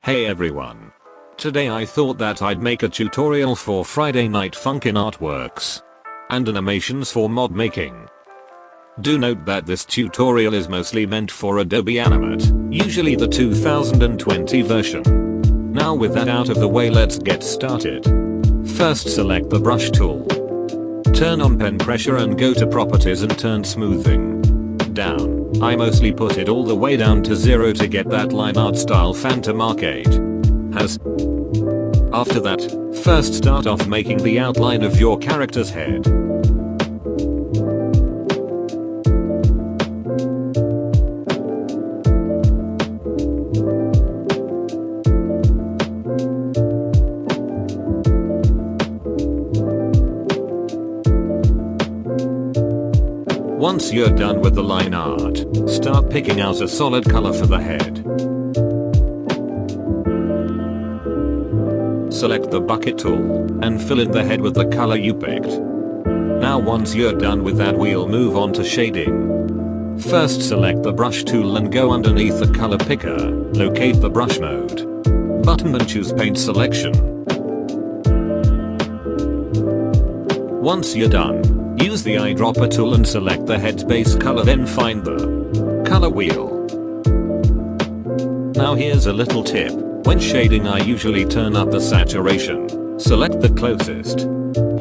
Hey everyone. Today I thought that I'd make a tutorial for Friday Night Funkin artworks and animations for mod making. Do note that this tutorial is mostly meant for Adobe Animate, usually the 2020 version. Now with that out of the way, let's get started. First, select the brush tool. Turn on pen pressure and go to properties and turn smoothing down. I mostly put it all the way down to 0 to get that line art style phantom arcade. After that, first start off making the outline of your character's head. Once you're done with the line art, start picking out a solid color for the head. Select the bucket tool and fill in the head with the color you picked. Now once you're done with that, we'll move on to shading. First, select the brush tool and go underneath the color picker, locate the brush mode button and choose paint selection. Once you're done, use the eyedropper tool and select the head's base color, then find the color wheel. Now here's a little tip. When shading, I usually turn up the saturation. Select the closest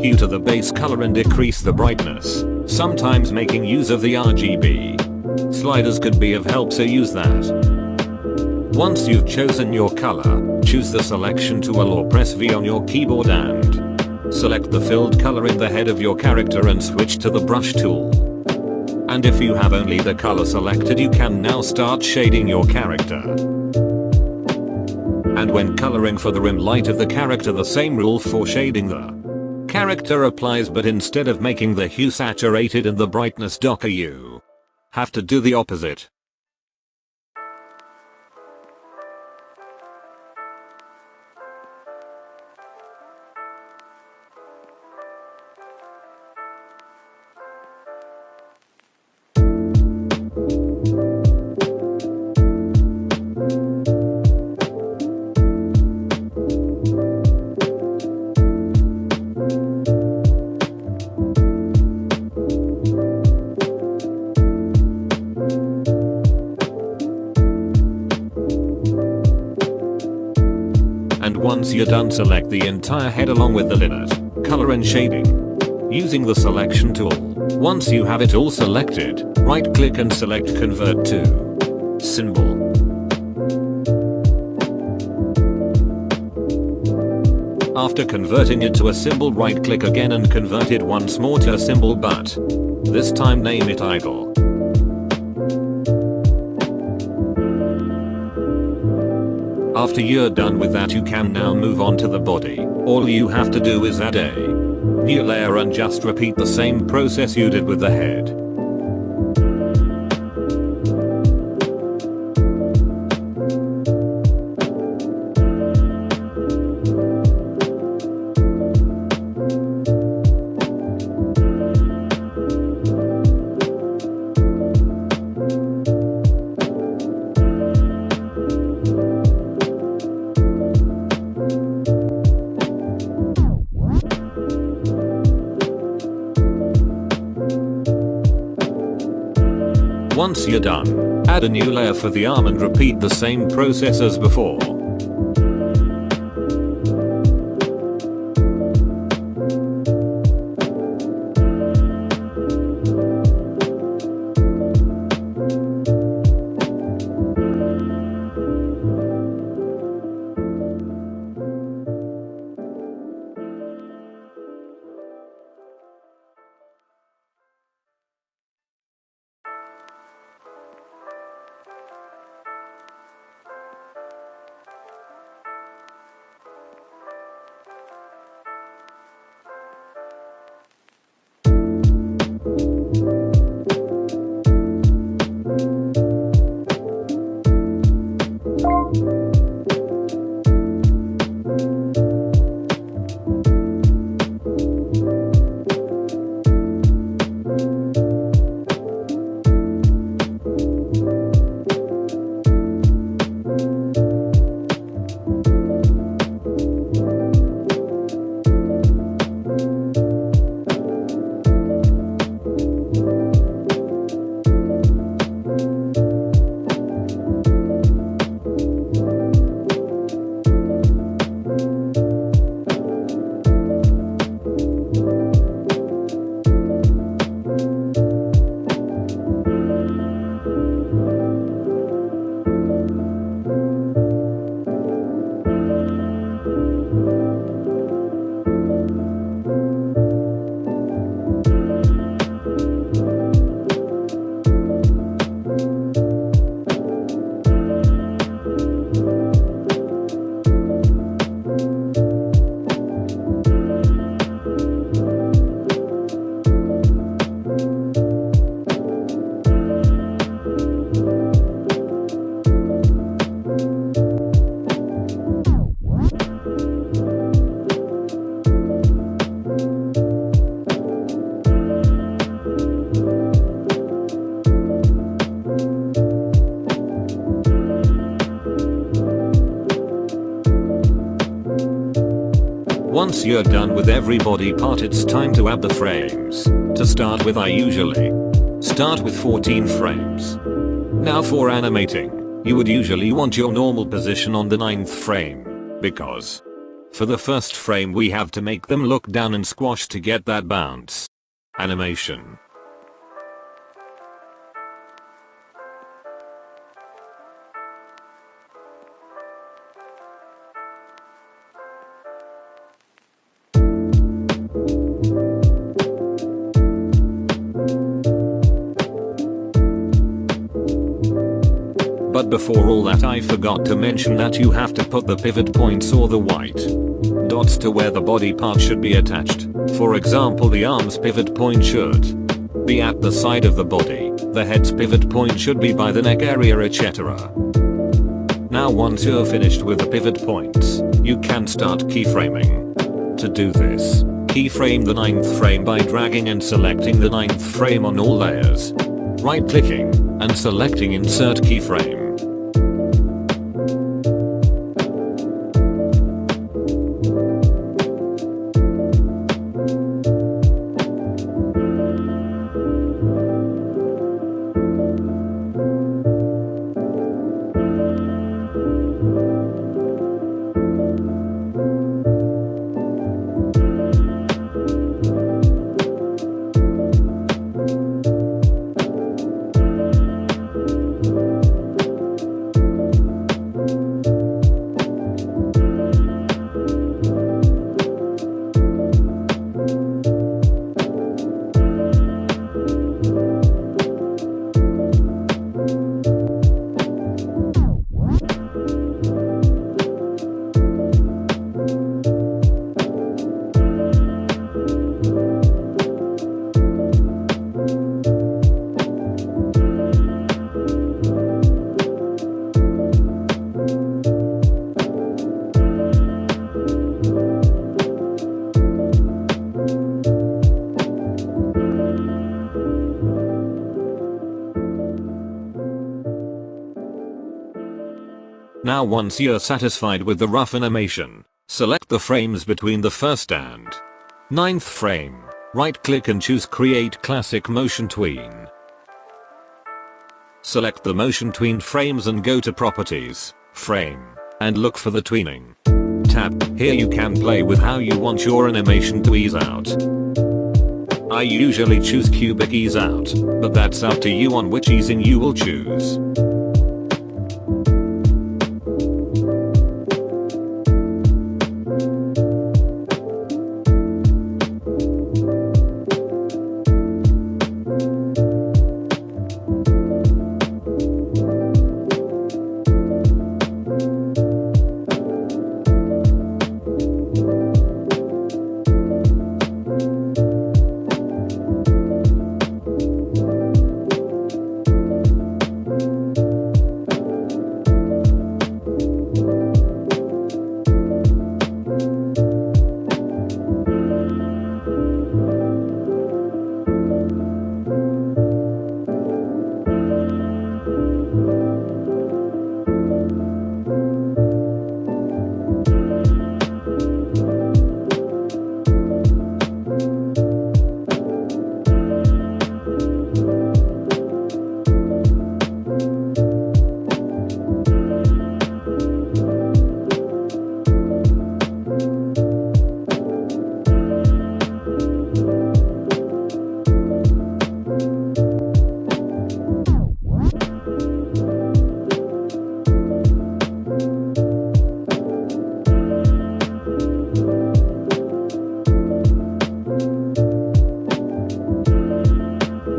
hue to the base color and decrease the brightness. Sometimes making use of the RGB sliders could be of help, so use that. Once you've chosen your color, choose the selection tool or press V on your keyboard and select the filled color in the head of your character and switch to the brush tool. And if you have only the color selected, you can now start shading your character. And when coloring for the rim light of the character, the same rule for shading the character applies, but instead of making the hue saturated and the brightness darker, you have to do the opposite. And once you're done, select the entire head along with the Lineart color and shading using the selection tool. Once you have it all selected, right click and select convert to symbol. After converting it to a symbol, right click again and convert it once more to a symbol, but this time name it idle. After you're done with that, you can now move on to the body. All you have to do is add a new layer and just repeat the same process you did with the head. Once you're done, add a new layer for the arm and repeat the same process as before. Once you're done with every body part, it's time to add the frames. To start with, I usually start with 14 frames. Now for animating, you would usually want your normal position on the 9th frame, because for the first frame we have to make them look down and squash to get that bounce animation. But before all that, I forgot to mention that you have to put the pivot points or the white dots to where the body part should be attached. For example, the arm's pivot point should be at the side of the body, the head's pivot point should be by the neck area, etc. Now once you're finished with the pivot points, you can start keyframing. To do this, keyframe the 9th frame by dragging and selecting the 9th frame on all layers, right-clicking, and selecting Insert Keyframe. Now once you're satisfied with the rough animation, select the frames between the 1st and 9th frame, right-click and choose Create Classic Motion Tween. Select the Motion Tween frames and go to Properties, Frame, and look for the Tweening tab. Here you can play with how you want your animation to ease out. I usually choose cubic ease out, but that's up to you on which easing you will choose.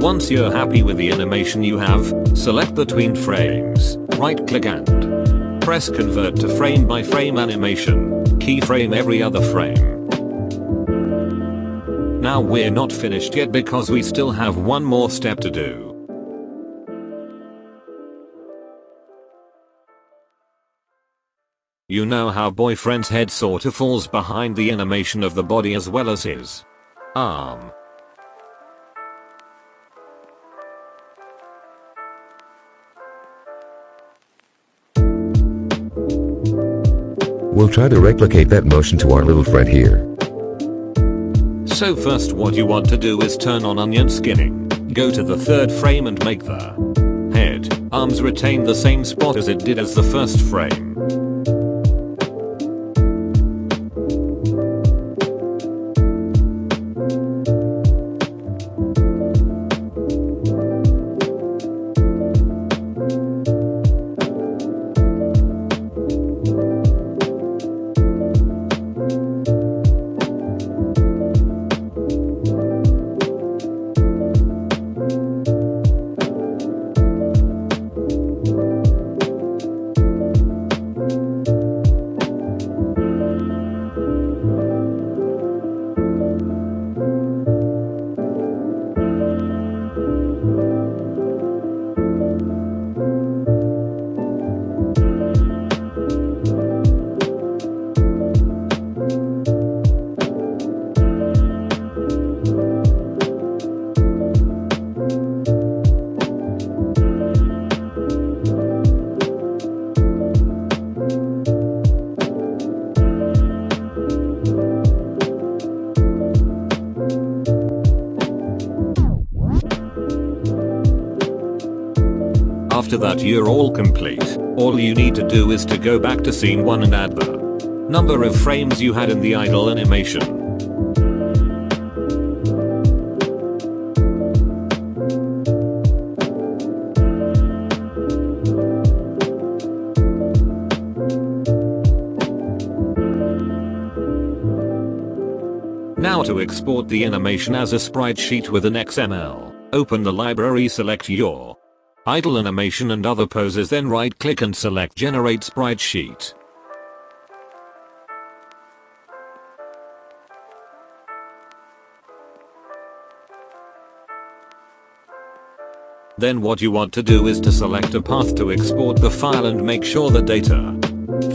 Once you're happy with the animation you have, select the tweened frames, right-click and press Convert to Frame by Frame Animation, keyframe every other frame. Now we're not finished yet because we still have one more step to do. You know how boyfriend's head sorta falls behind the animation of the body as well as his arm. We'll try to replicate that motion to our little friend here. So first what you want to do is turn on onion skinning. Go to the third frame and make the head, arms retain the same spot as it did as the first frame. After that you're all complete. All you need to do is to go back to scene 1 and add the number of frames you had in the idle animation. Now to export the animation as a sprite sheet with an XML, open the library, select your idle animation and other poses, then right click and select generate sprite sheet. Then what you want to do is to select a path to export the file and make sure the data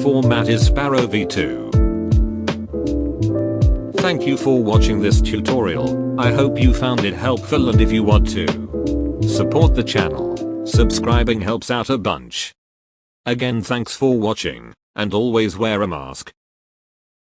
format is Sparrow v2. Thank you for watching this tutorial. I hope you found it helpful, and if you want to support the channel, subscribing helps out a bunch. Again, thanks for watching, and always wear a mask.